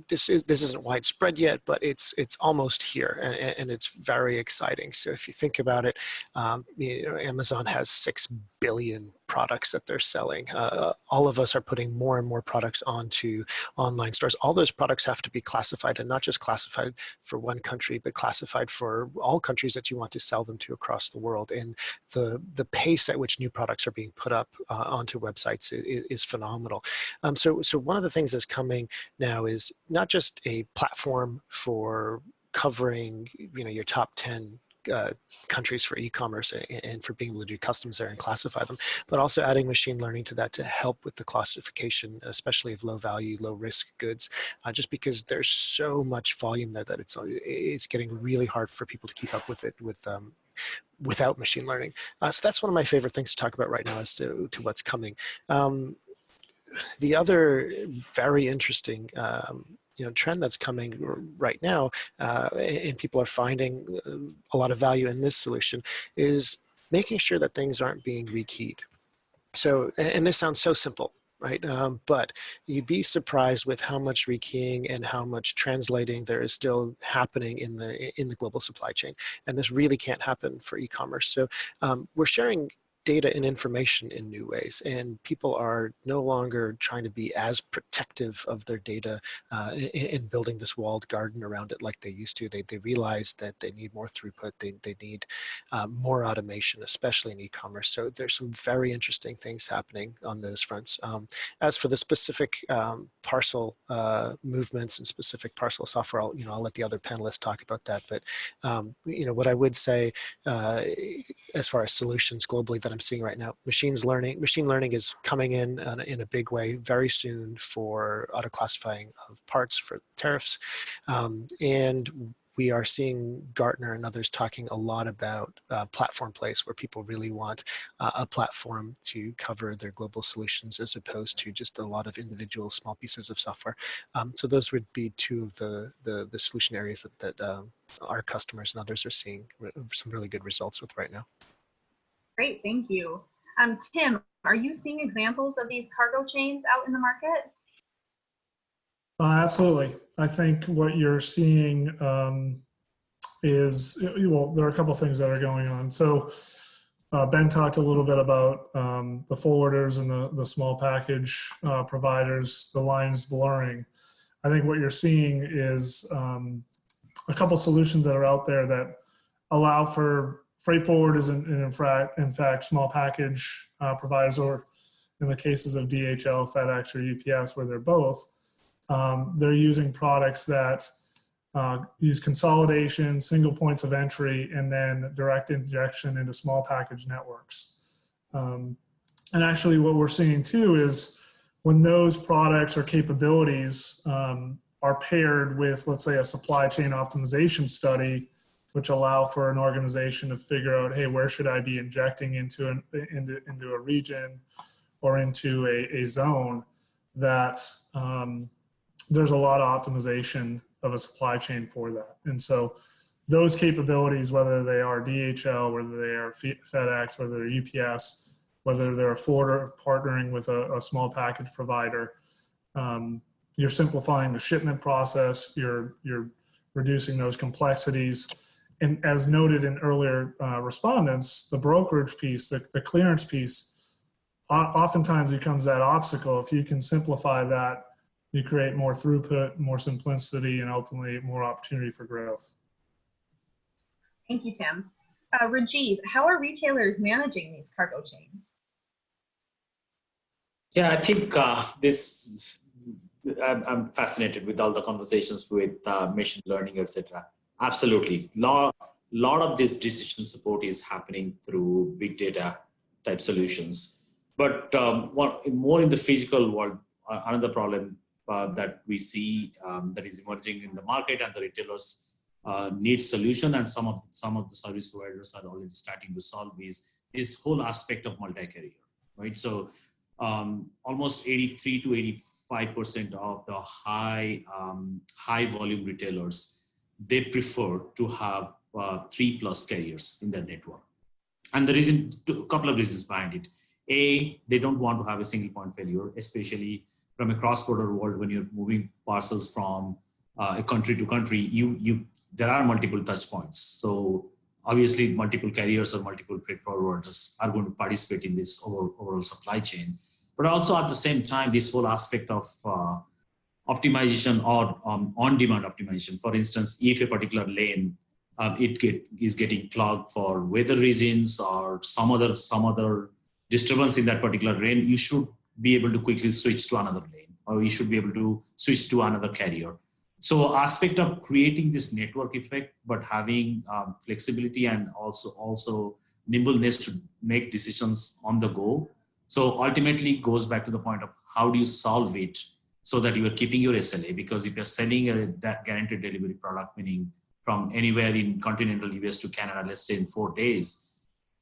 This isn't widespread yet, but it's almost here, and it's very exciting. So if you think about it, Amazon has 6 billion products that they're selling. All of us are putting more and more products onto online stores. All those products have to be classified, and not just classified for one country, but classified for all countries that you want to sell them to across the world. And the pace at which new products are being put up onto websites is phenomenal. So one of the things that's coming now is not just a platform for covering your top 10 countries for e-commerce and for being able to do customs there and classify them, but also adding machine learning to that to help with the classification, especially of low value, low risk goods, just because there's so much volume there that it's getting really hard for people to keep up with it without machine learning. So that's one of my favorite things to talk about right now as to what's coming. The other very interesting trend that's coming right now, and people are finding a lot of value in this solution, is making sure that things aren't being rekeyed. So, and this sounds so simple, right? But you'd be surprised with how much rekeying and how much translating there is still happening in the global supply chain. And this really can't happen for e-commerce. So we're sharing data and information in new ways, and people are no longer trying to be as protective of their data in building this walled garden around it like they used to. They realize that they need more throughput, they need more automation, especially in e-commerce. So there's some very interesting things happening on those fronts. As for the specific parcel movements and specific parcel software, I'll let the other panelists talk about that. But what I would say as far as solutions globally that I'm seeing right now, machine learning is coming in a big way very soon for auto classifying of parts for tariffs, and we are seeing Gartner and others talking a lot about platform plays, where people really want a platform to cover their global solutions as opposed to just a lot of individual small pieces of software. So those would be two of the solution areas that our customers and others are seeing some really good results with right now. Great, thank you. Tim, are you seeing examples of these cargo chains out in the market? Absolutely. I think what you're seeing is, well, there are a couple of things that are going on. So Ben talked a little bit about the forwarders and the small package providers, the lines blurring. I think what you're seeing is a couple solutions that are out there that allow for freight forwarders and in fact small package providers, or in the cases of DHL, FedEx, or UPS, where they're both, they're using products that use consolidation, single points of entry, and then direct injection into small package networks. And actually what we're seeing too is when those products or capabilities are paired with, let's say, a supply chain optimization study, which allow for an organization to figure out, hey, where should I be injecting into a region or into a zone, that there's a lot of optimization of a supply chain for that. And so those capabilities, whether they are DHL, whether they are FedEx, whether they're UPS, whether they're a forwarder partnering with a small package provider, you're simplifying the shipment process, you're reducing those complexities. And as noted in earlier respondents, the brokerage piece, the clearance piece, oftentimes becomes that obstacle. If you can simplify that, you create more throughput, more simplicity, and ultimately more opportunity for growth. Thank you, Tim. Rajiv, how are retailers managing these cargo chains? Yeah, I think I'm fascinated with all the conversations with machine learning, etc. Absolutely. Lot of this decision support is happening through big data type solutions. But more in the physical world, another problem that we see that is emerging in the market, and the retailers need solution, and some of the service providers are already starting to solve is this whole aspect of multi-carrier, right? So almost 83 to 85% of the high volume retailers, they prefer to have 3+ carriers in their network. And there is a couple of reasons behind it. A, they don't want to have a single point failure, especially from a cross-border world when you're moving parcels from a country to country. There are multiple touch points. So obviously, multiple carriers or multiple freight forwarders are going to participate in this overall supply chain. But also at the same time, this whole aspect of optimization or on-demand optimization. For instance, if a particular lane is getting clogged for weather reasons or some other disturbance in that particular lane, you should be able to quickly switch to another lane, or you should be able to switch to another carrier. So aspect of creating this network effect, but having flexibility and also nimbleness to make decisions on the go. So ultimately it goes back to the point of how do you solve it so that you are keeping your SLA, because if you're selling a guaranteed delivery product, meaning from anywhere in continental US to Canada, let's say in 4 days,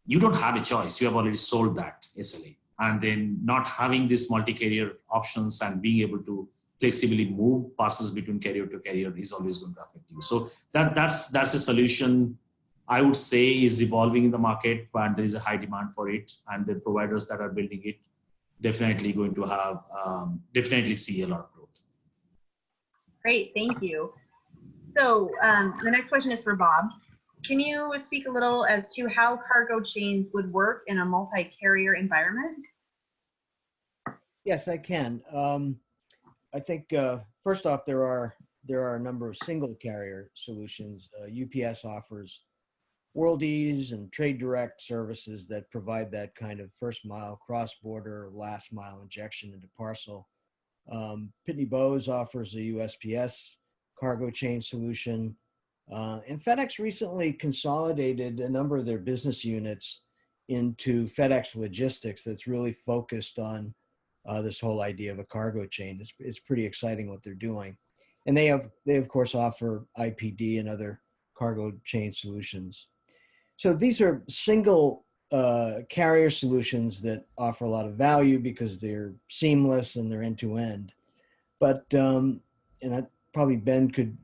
you don't have a choice. You have already sold that SLA. And then not having this multi-carrier options and being able to flexibly move parcels between carrier to carrier is always going to affect you. So that's a solution I would say is evolving in the market, but there is a high demand for it. And the providers that are building it definitely going to have, definitely see a lot of growth. Great, thank you. So the next question is for Bob. Can you speak a little as to how cargo chains would work in a multi-carrier environment? Yes, I can. I think first off, there are a number of single carrier solutions. UPS offers WorldEase and Trade Direct services that provide that kind of first mile cross-border, last mile injection into parcel. Pitney Bowes offers a USPS cargo chain solution. And FedEx recently consolidated a number of their business units into FedEx Logistics that's really focused on this whole idea of a cargo chain. It's pretty exciting what they're doing. And they of course offer IPD and other cargo chain solutions. So these are single carrier solutions that offer a lot of value because they're seamless and they're end to end. But, and probably Ben could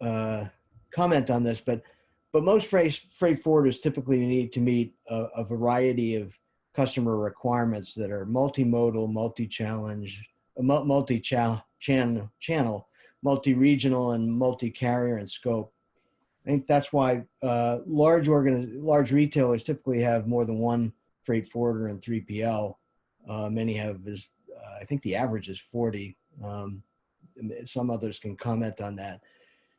comment on this, but most freight forwarders typically need to meet a variety of customer requirements that are multimodal, multi-channel, multi-regional, and multi-carrier in scope. I think that's why large retailers typically have more than one freight forwarder and 3PL. Many have, I think the average is 40. Some others can comment on that.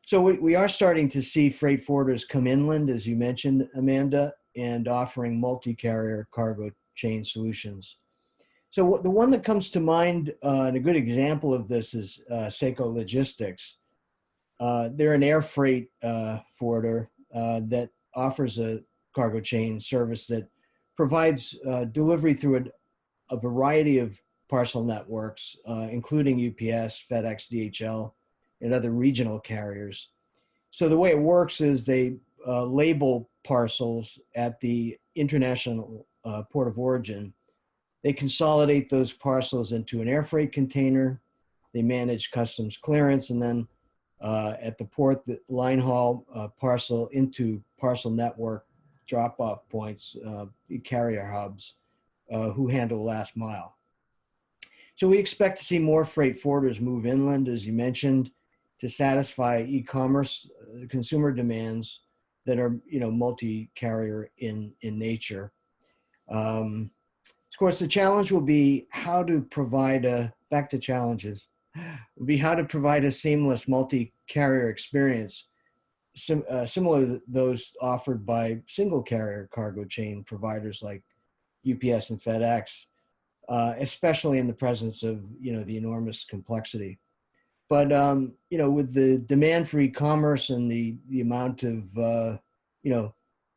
So we are starting to see freight forwarders come inland, as you mentioned, Amanda, and offering multi-carrier cargo chain solutions. So the one that comes to mind, and a good example of this is Seiko Logistics. They're an air freight forwarder that offers a cargo chain service that provides delivery through a variety of parcel networks, including UPS, FedEx, DHL, and other regional carriers. So the way it works is they label parcels at the international port of origin. They consolidate those parcels into an air freight container. They manage customs clearance, and then at the port, the line haul parcel into parcel network drop-off points, the carrier hubs, who handle the last mile. So we expect to see more freight forwarders move inland, as you mentioned, to satisfy e-commerce consumer demands that are, multi-carrier in nature. Of course, the challenge will be how to provide back to challenges, would be how to provide a seamless multi-carrier experience, similar to those offered by single carrier cargo chain providers like UPS and FedEx, especially in the presence of, the enormous complexity. But, with the demand for e-commerce and the amount of,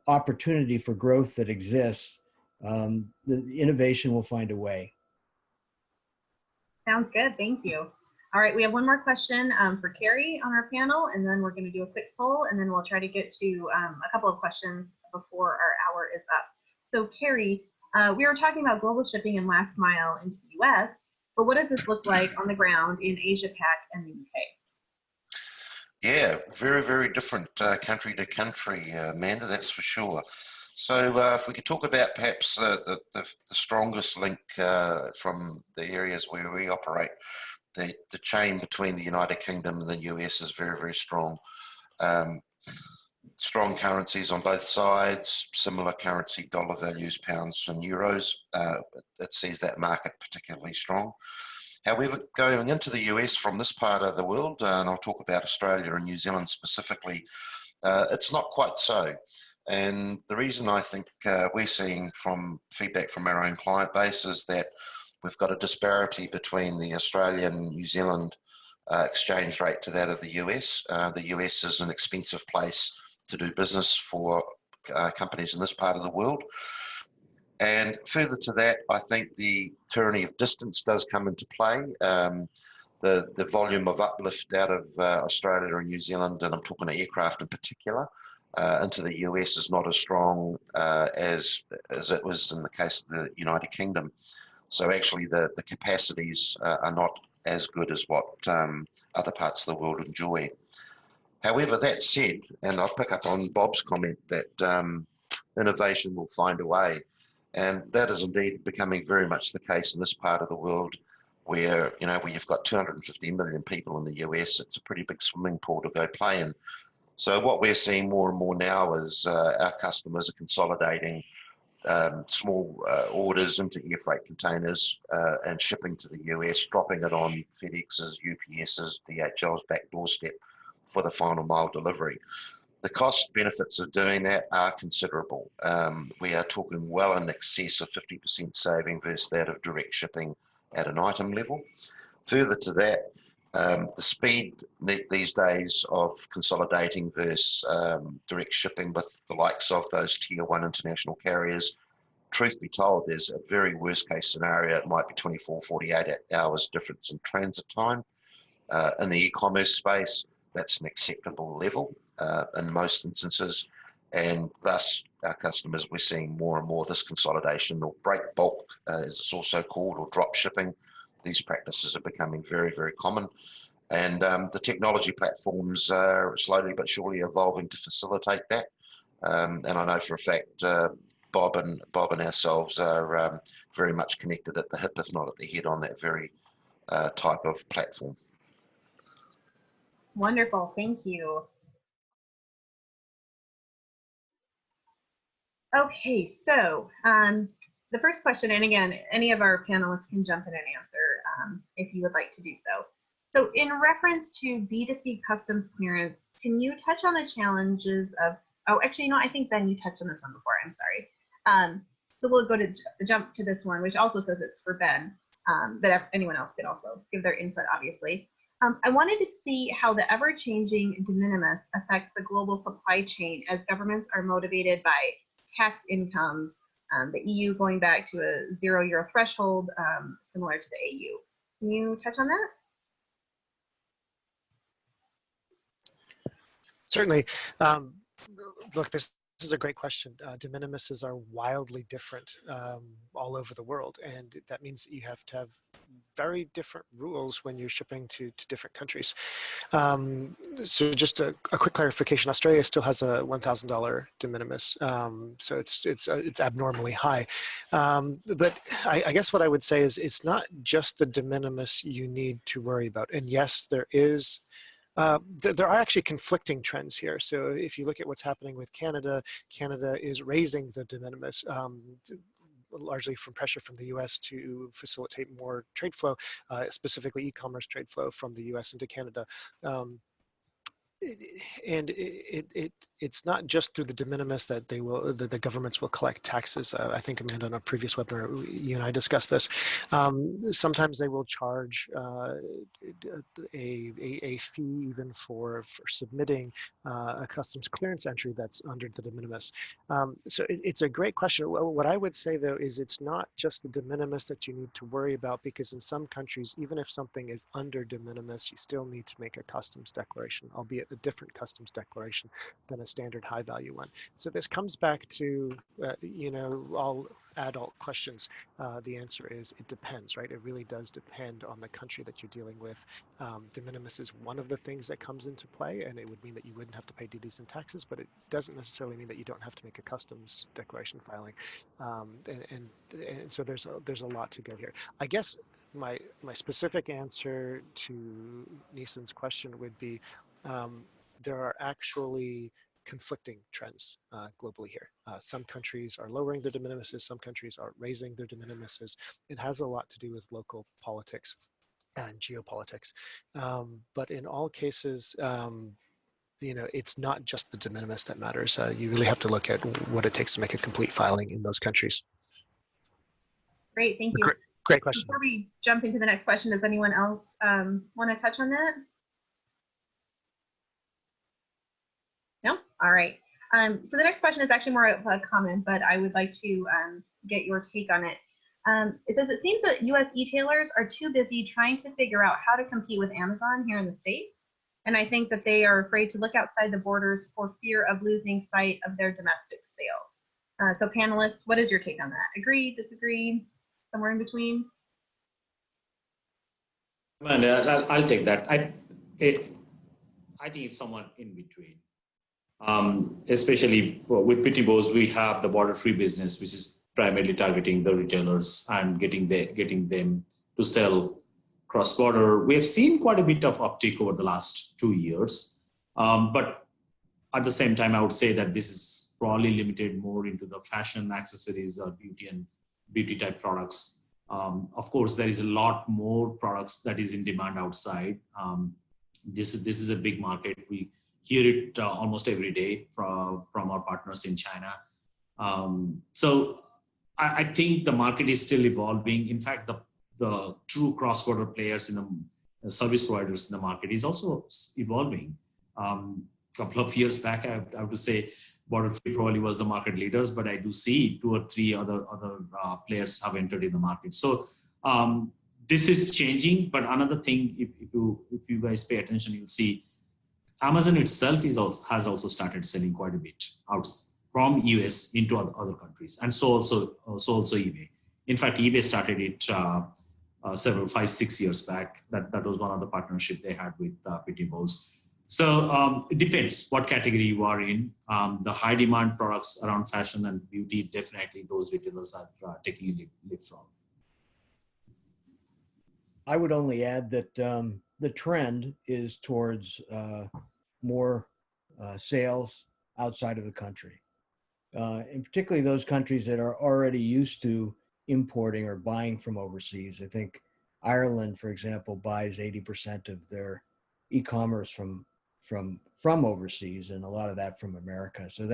opportunity for growth that exists, The innovation will find a way. Sounds good. Thank you. All right, we have one more question for Carrie on our panel, and then we're going to do a quick poll, and then we'll try to get to a couple of questions before our hour is up. So Carrie, we were talking about global shipping and last mile into the US, but what does this look like on the ground in Asia Pac and the UK? Yeah, very, very different country to country, Amanda, that's for sure. So if we could talk about perhaps the strongest link from the areas where we operate, the chain between the United Kingdom and the US is very, very strong. Strong currencies on both sides, similar currency dollar values, pounds and euros. It sees that market particularly strong. However, going into the US from this part of the world, and I'll talk about Australia and New Zealand specifically, it's not quite so. And the reason I think we're seeing from feedback from our own client base is that we've got a disparity between the Australian, New Zealand exchange rate to that of the US. The US is an expensive place to do business for companies in this part of the world. And further to that, I think the tyranny of distance does come into play. The volume of uplift out of Australia and New Zealand, and I'm talking aircraft in particular, into the US is not as strong as it was in the case of the United Kingdom. So actually the capacities are not as good as what other parts of the world enjoy. However, that said, and I'll pick up on Bob's comment that innovation will find a way. And that is indeed becoming very much the case in this part of the world where, where you've got 250 million people in the US, it's a pretty big swimming pool to go play in. So what we're seeing more and more now is our customers are consolidating small orders into air freight containers and shipping to the US, dropping it on FedEx's, UPS's, DHL's back doorstep for the final mile delivery. The cost benefits of doing that are considerable. We are talking well in excess of 50% saving versus that of direct shipping at an item level. Further to that, the speed these days of consolidating versus direct shipping with the likes of those tier 1 international carriers, truth be told, there's a very worst case scenario. It might be 24, 48 hours difference in transit time. In the e-commerce space, that's an acceptable level in most instances, and thus our customers, we're seeing more and more this consolidation, or break bulk as it's also called, or drop shipping. These practices are becoming very, very common, and the technology platforms are slowly but surely evolving to facilitate that. And I know for a fact Bob and ourselves are very much connected at the hip, if not at the head, on that very type of platform. Wonderful, thank you. Okay, so the first question, and again, any of our panelists can jump in and answer if you would like to do so. So in reference to B2C customs clearance, can you touch on the challenges of, oh, actually, no, I think Ben, you touched on this one before, I'm sorry. So we'll go to jump to this one, which also says it's for Ben, that anyone else could also give their input, obviously. I wanted to see how the ever-changing de minimis affects the global supply chain as governments are motivated by tax incomes, the EU going back to a €0 threshold, similar to the AU. Can you touch on that? Certainly. Look, this is a great question. De minimises are wildly different all over the world, and that means that you have to have very different rules when you're shipping to different countries. So just a quick clarification: Australia still has a $1,000 de minimis, so it's abnormally high. But I guess what I would say is it's not just the de minimis you need to worry about. And yes, there is. There are actually conflicting trends here. So if you look at what's happening with Canada, Canada is raising the de minimis, largely from pressure from the US to facilitate more trade flow, specifically e-commerce trade flow from the US into Canada. And it's not just through the de minimis that the governments will collect taxes. I think, Amanda, on a previous webinar, you and I discussed this. Sometimes they will charge a fee even for submitting a customs clearance entry that's under the de minimis. So it's a great question. What I would say, though, is it's not just the de minimis that you need to worry about, because in some countries, even if something is under de minimis, you still need to make a customs declaration, albeit a different customs declaration than a standard high value one. So this comes back to, all adult questions. The answer is it depends, right? It really does depend on the country that you're dealing with. De minimis is one of the things that comes into play, and it would mean that you wouldn't have to pay duties and taxes, but it doesn't necessarily mean that you don't have to make a customs declaration filing. And so there's a lot to go here. I guess my specific answer to Neeson's question would be, there are actually conflicting trends globally here. Some countries are lowering their de minimis, some countries are raising their de minimis. It has a lot to do with local politics and geopolitics. But in all cases, it's not just the de minimis that matters. You really have to look at what it takes to make a complete filing in those countries. Great, thank you. Great question. Before we jump into the next question, does anyone else want to touch on that? No? All right. So the next question is actually more of a comment, but I would like to get your take on it. It says, it seems that U.S. e-tailers are too busy trying to figure out how to compete with Amazon here in the States. And I think that they are afraid to look outside the borders for fear of losing sight of their domestic sales. So panelists, what is your take on that? Agree, disagree, somewhere in between? I'll take that. I think it's somewhat in between. Especially with Pitney we have the border-free business, which is primarily targeting the retailers and getting them to sell cross-border. We have seen quite a bit of uptick over the last 2 years, but at the same time, I would say that this is probably limited more into the fashion, accessories, or beauty type products. Of course, there is a lot more products that is in demand outside. This is a big market. We hear it almost every day from our partners in China. So I think the market is still evolving. In fact, the true cross-border players in the service providers in the market is also evolving. A couple of years back, I have to say, Border3 probably was the market leaders, but I do see 2 or 3 other players have entered in the market. So this is changing. But another thing, if you guys pay attention, you'll see Amazon itself has also started selling quite a bit out from US into other countries, and so also eBay. In fact, eBay started it 5-6 years back. That was one of the partnership they had with Pitney Bowes. So it depends what category you are in. The high demand products around fashion and beauty, definitely those retailers are taking a leap from. I would only add that the trend is towards more sales outside of the country. And particularly those countries that are already used to importing or buying from overseas. I think Ireland, for example, buys 80% of their e-commerce from overseas, and a lot of that from America. So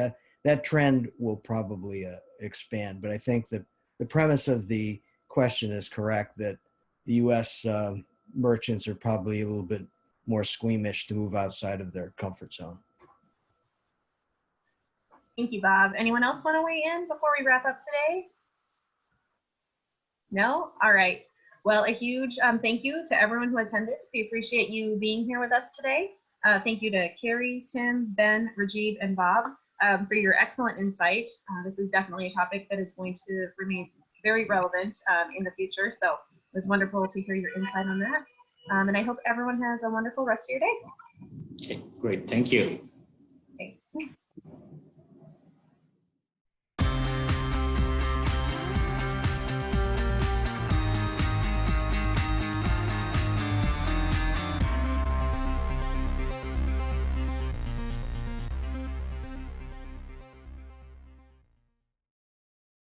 that trend will probably expand. But I think that the premise of the question is correct, that the U.S. Merchants are probably a little bit more squeamish to move outside of their comfort zone. Thank you, Bob. Anyone else want to weigh in before we wrap up today? No? All right. Well, a huge thank you to everyone who attended. We appreciate you being here with us today. Thank you to Carrie, Tim, Ben, Rajiv, and Bob for your excellent insight. This is definitely a topic that is going to remain very relevant in the future. So it was wonderful to hear your insight on that. And I hope everyone has a wonderful rest of your day. Okay, great. Thank you.